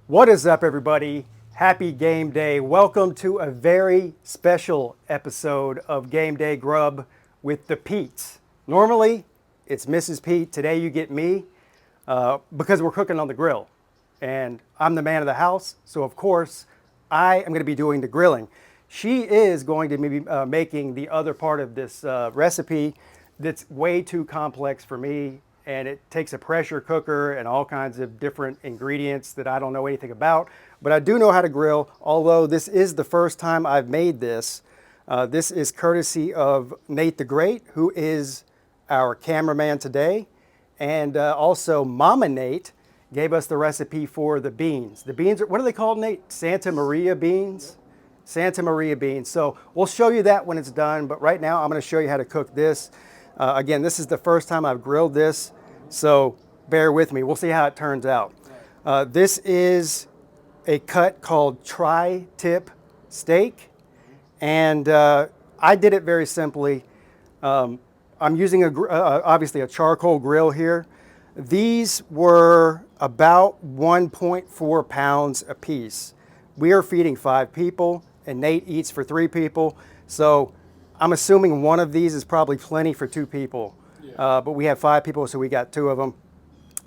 What is up, everybody? Happy game day. Welcome to a very special episode of Gameday Grub with the Pete's. Normally, it's Mrs. Pete. Today, you get me because we're cooking on the grill. And I'm the man of the house, so of course, I am going to be doing the grilling. She is going to be making the other part of this recipe that's way too complex for me, and it takes a pressure cooker and all kinds of different ingredients that I don't know anything about. But I do know how to grill, although this is the first time I've made this. This is courtesy of Nate the Great, who is our cameraman today. And also Mama Nate gave us the recipe for the beans. The beans, what are they called, Nate? Santa Maria beans? Santa Maria beans. So we'll show you that when it's done, but right now I'm going to show you how to cook this. Again, this is the first time I've grilled this, so bear with me. We'll see how it turns out. This is a cut called tri-tip steak, and I did it very simply. I'm using obviously a charcoal grill here. These were about 1.4 pounds a piece. We are feeding 5 people, and Nate eats for 3 people, so I'm assuming one of these is probably plenty for 2 people, but we have 5 people, so we got 2 of them.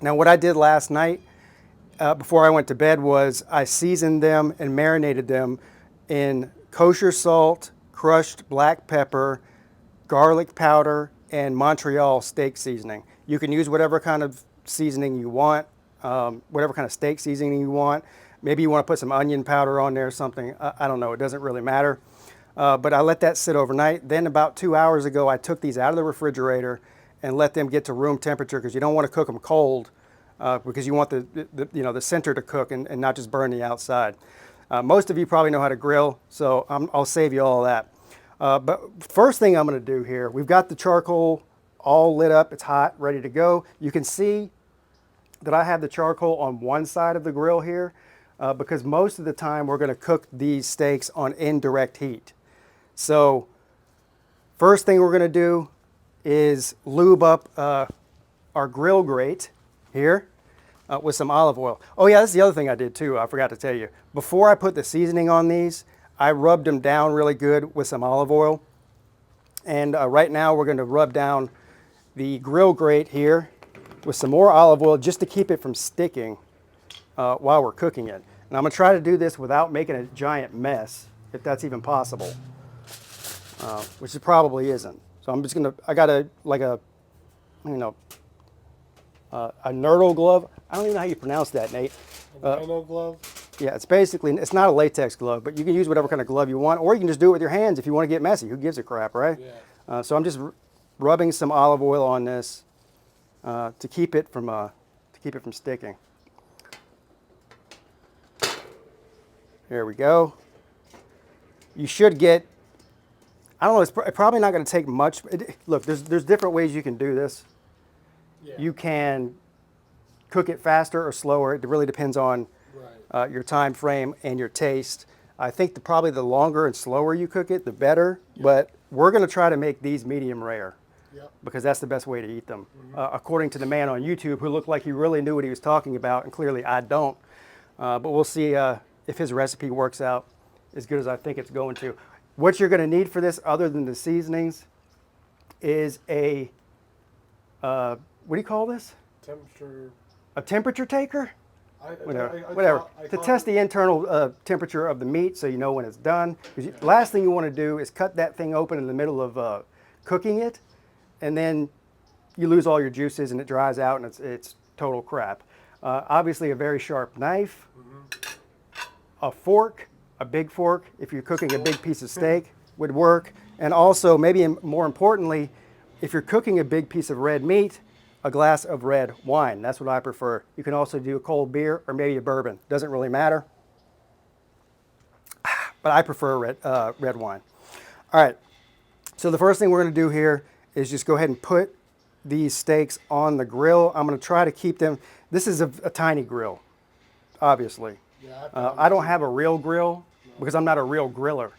Now, what I did last night before I went to bed was I seasoned them and marinated them in kosher salt, crushed black pepper, garlic powder, and Montreal steak seasoning. You can use whatever kind of seasoning you want, whatever kind of steak seasoning you want. Maybe you want to put some onion powder on there or something. I don't know. It doesn't really matter. But I let that sit overnight. Then about 2 hours ago, I took these out of the refrigerator and let them get to room temperature, because you don't want to cook them cold because you want the center to cook and not just burn the outside. Most of you probably know how to grill, so I'll save you all that. But first thing I'm going to do here, we've got the charcoal all lit up. It's hot, ready to go. You can see that I have the charcoal on one side of the grill here because most of the time we're going to cook these steaks on indirect heat. So first thing we're going to do is lube up our grill grate here with some olive oil. Oh yeah, that's the other thing I did too. I forgot to tell you. Before I put the seasoning on these, I rubbed them down really good with some olive oil. And right now we're going to rub down the grill grate here with some more olive oil just to keep it from sticking while we're cooking it. And I'm going to try to do this without making a giant mess, if that's even possible. Which it probably isn't. So I'm just gonna, I got a nurdle glove. I don't even know how you pronounce that, Nate. A nano glove? Yeah, it's not a latex glove, but you can use whatever kind of glove you want, or you can just do it with your hands if you want to get messy. Who gives a crap, right? Yeah. So I'm just rubbing some olive oil on this to keep it from sticking. There we go. You should get, I don't know, it's probably not going to take much. Look, there's different ways you can do this. Yeah. You can cook it faster or slower. It really depends on your time frame and your taste. I think probably the longer and slower you cook it, the better. Yep. But we're going to try to make these medium rare. Yep. Because that's the best way to eat them. According to the man on YouTube who looked like he really knew what he was talking about, and clearly I don't. But we'll see if his recipe works out as good as I think it's going to. What you're going to need for this, other than the seasonings, is a, what do you call this? Temperature. A temperature taker? Whatever. I To test the internal temperature of the meat so you know when it's done. The last thing you want to do is cut that thing open in the middle of cooking it, and then you lose all your juices and it dries out and it's total crap. Obviously a very sharp knife, a fork, a big fork, if you're cooking a big piece of steak, would work. And also, maybe more importantly, if you're cooking a big piece of red meat, a glass of red wine. That's what I prefer. You can also do a cold beer or maybe a bourbon. Doesn't really matter. But I prefer red wine. All right. So the first thing we're going to do here is just go ahead and put these steaks on the grill. I'm going to try to keep them. This is a tiny grill, obviously. Yeah, I don't have a real grill because I'm not a real griller.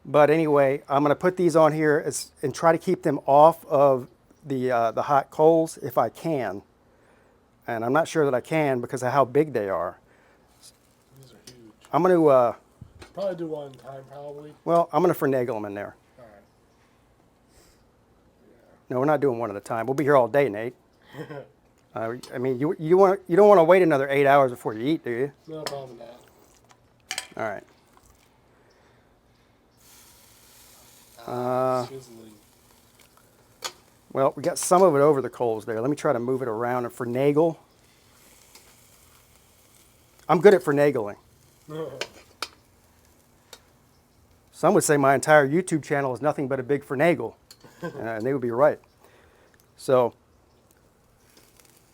But anyway, I'm going to put these on here and try to keep them off of the hot coals if I can. And I'm not sure that I can because of how big they are. I'm going to, Probably do one time, probably. well, I'm going to finagle them in there. All right. No, we're not doing one at a time. We'll be here all day, Nate. I mean, you don't want to wait another 8 hours before you eat, do you? No problem with that. All right. Sizzling. Well, we got some of it over the coals there. Let me try to move it around and finagle. I'm good at finagling. Some would say my entire YouTube channel is nothing but a big finagle, and they would be right. So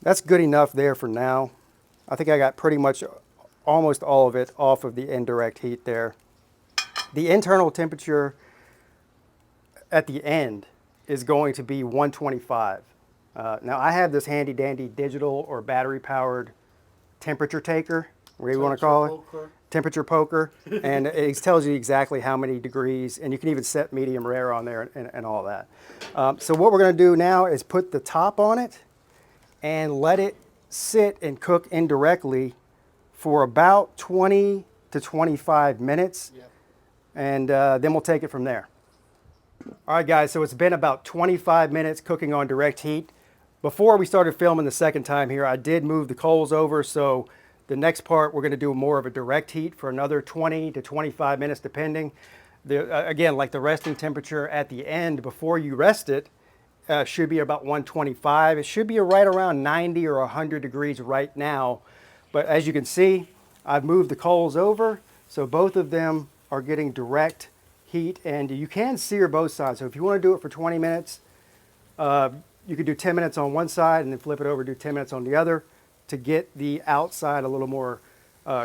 that's good enough there for now. I think I got pretty much almost all of it off of the indirect heat there. The internal temperature at the end is going to be 125. Now I have this handy dandy digital or battery powered temperature taker, whatever you want to call it. Poker. Temperature poker, and it tells you exactly how many degrees, and you can even set medium rare on there and all that. So what we're going to do now is put the top on it and let it sit and cook indirectly for about 20 to 25 minutes, Yep. and then we'll take it from there. All right, guys, so it's been about 25 minutes cooking on direct heat. Before we started filming the second time here, I did move the coals over, so the next part, we're going to do more of a direct heat for another 20 to 25 minutes, depending. Again, like the resting temperature at the end before you rest it should be about 125. It should be right around 90 or 100 degrees right now. But as you can see, I've moved the coals over, so both of them are getting direct heat, and you can sear both sides. So if you want to do it for 20 minutes, you could do 10 minutes on one side and then flip it over, do 10 minutes on the other, to get the outside a little more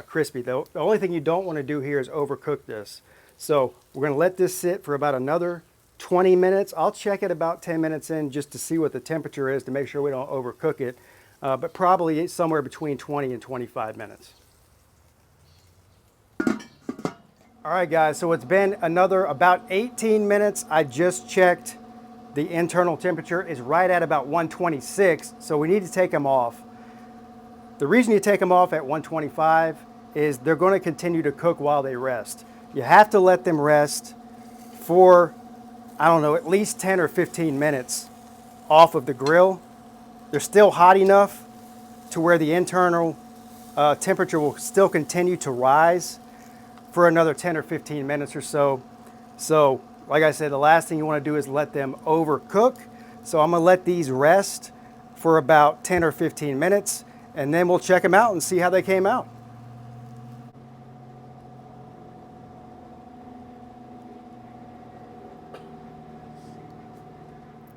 crispy. The only thing you don't want to do here is overcook this. So we're going to let this sit for about another 20 minutes. I'll check it about 10 minutes in just to see what the temperature is to make sure we don't overcook it, but probably somewhere between 20 and 25 minutes. All right, guys, so it's been another about 18 minutes. I just checked. The internal temperature is right at about 126, so we need to take them off. The reason you take them off at 125 is they're going to continue to cook while they rest. You have to let them rest for, I don't know, at least 10 or 15 minutes off of the grill. They're still hot enough to where the internal temperature will still continue to rise for another 10 or 15 minutes or so. So, like I said, the last thing you want to do is let them overcook. So I'm going to let these rest for about 10 or 15 minutes. And then we'll check them out and see how they came out.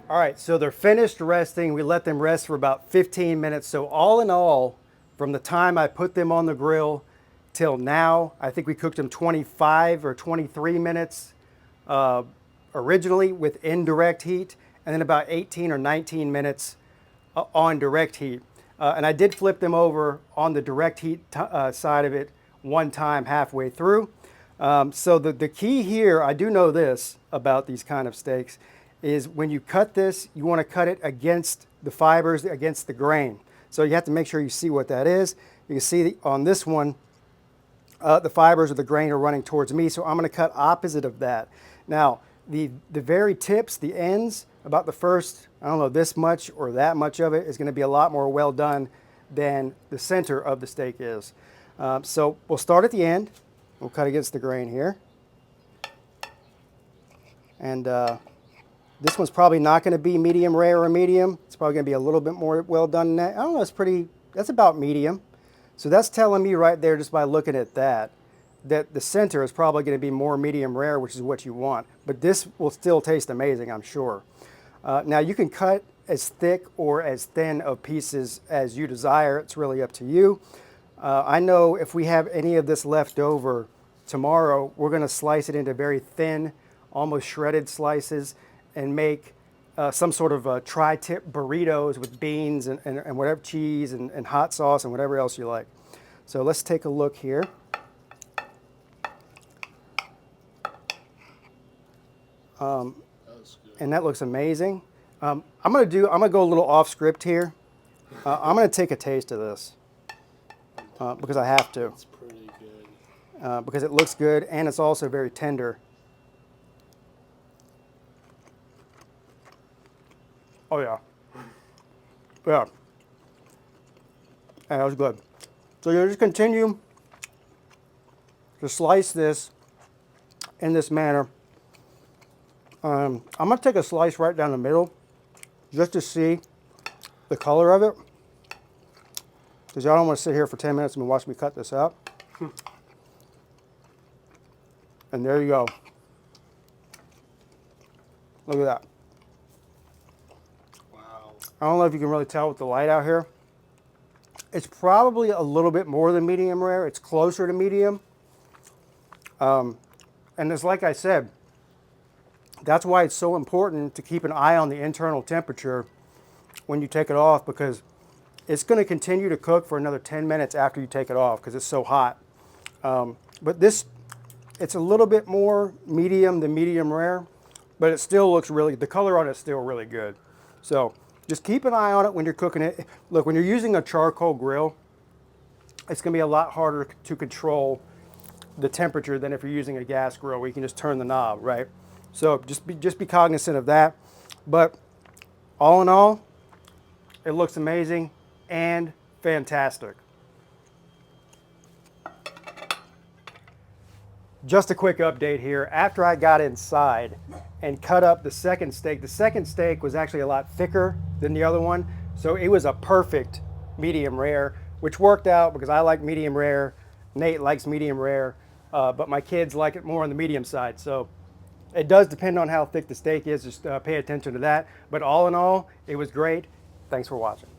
All right, so they're finished resting. We let them rest for about 15 minutes. So all in all, from the time I put them on the grill till now, I think we cooked them 25 or 23 minutes originally with indirect heat, and then about 18 or 19 minutes on direct heat. And I did flip them over on the direct heat side of it one time halfway through. So the key here, I do know this about these kind of steaks, is when you cut this, you want to cut it against the fibers, against the grain. So you have to make sure you see what that is. You can see on this one, the fibers of the grain are running towards me, so I'm going to cut opposite of that. Now, the very tips, the ends, about the first, I don't know, this much or that much of it is going to be a lot more well done than the center of the steak is. So we'll start at the end. We'll cut against the grain here. And this one's probably not going to be medium rare or medium. It's probably going to be a little bit more well done than that. I don't know, that's about medium. So that's telling me right there, just by looking at that, that the center is probably going to be more medium rare, which is what you want. But this will still taste amazing, I'm sure. Now you can cut as thick or as thin of pieces as you desire. It's really up to you. I know if we have any of this left over tomorrow, we're going to slice it into very thin, almost shredded slices and make some sort of tri-tip burritos with beans and whatever, cheese and hot sauce and whatever else you like. So let's take a look here. And that looks amazing. I'm gonna go a little off script here. I'm gonna take a taste of this because I have to. It's pretty good. because it looks good and it's also very tender. Oh yeah. Yeah. That was good. So you just continue to slice this in this manner. I'm going to take a slice right down the middle just to see the color of it. Because y'all don't want to sit here for 10 minutes and watch me cut this up. And there you go. Look at that. Wow. I don't know if you can really tell with the light out here. It's probably a little bit more than medium rare. It's closer to medium. And it's like I said, that's why it's so important to keep an eye on the internal temperature when you take it off, because it's going to continue to cook for another 10 minutes after you take it off because it's so hot. But this, it's a little bit more medium than medium rare, but it still looks really, the color on it's still really good. So just keep an eye on it when you're cooking it. Look, when you're using a charcoal grill, it's going to be a lot harder to control the temperature than if you're using a gas grill where you can just turn the knob, right? So just be cognizant of that. But all in all, it looks amazing and fantastic. Just a quick update here. After I got inside and cut up the second steak was actually a lot thicker than the other one. So it was a perfect medium rare, which worked out because I like medium rare. Nate likes medium rare, but my kids like it more on the medium side. So it does depend on how thick the steak is. Just pay attention to that. But all in all, it was great. Thanks for watching.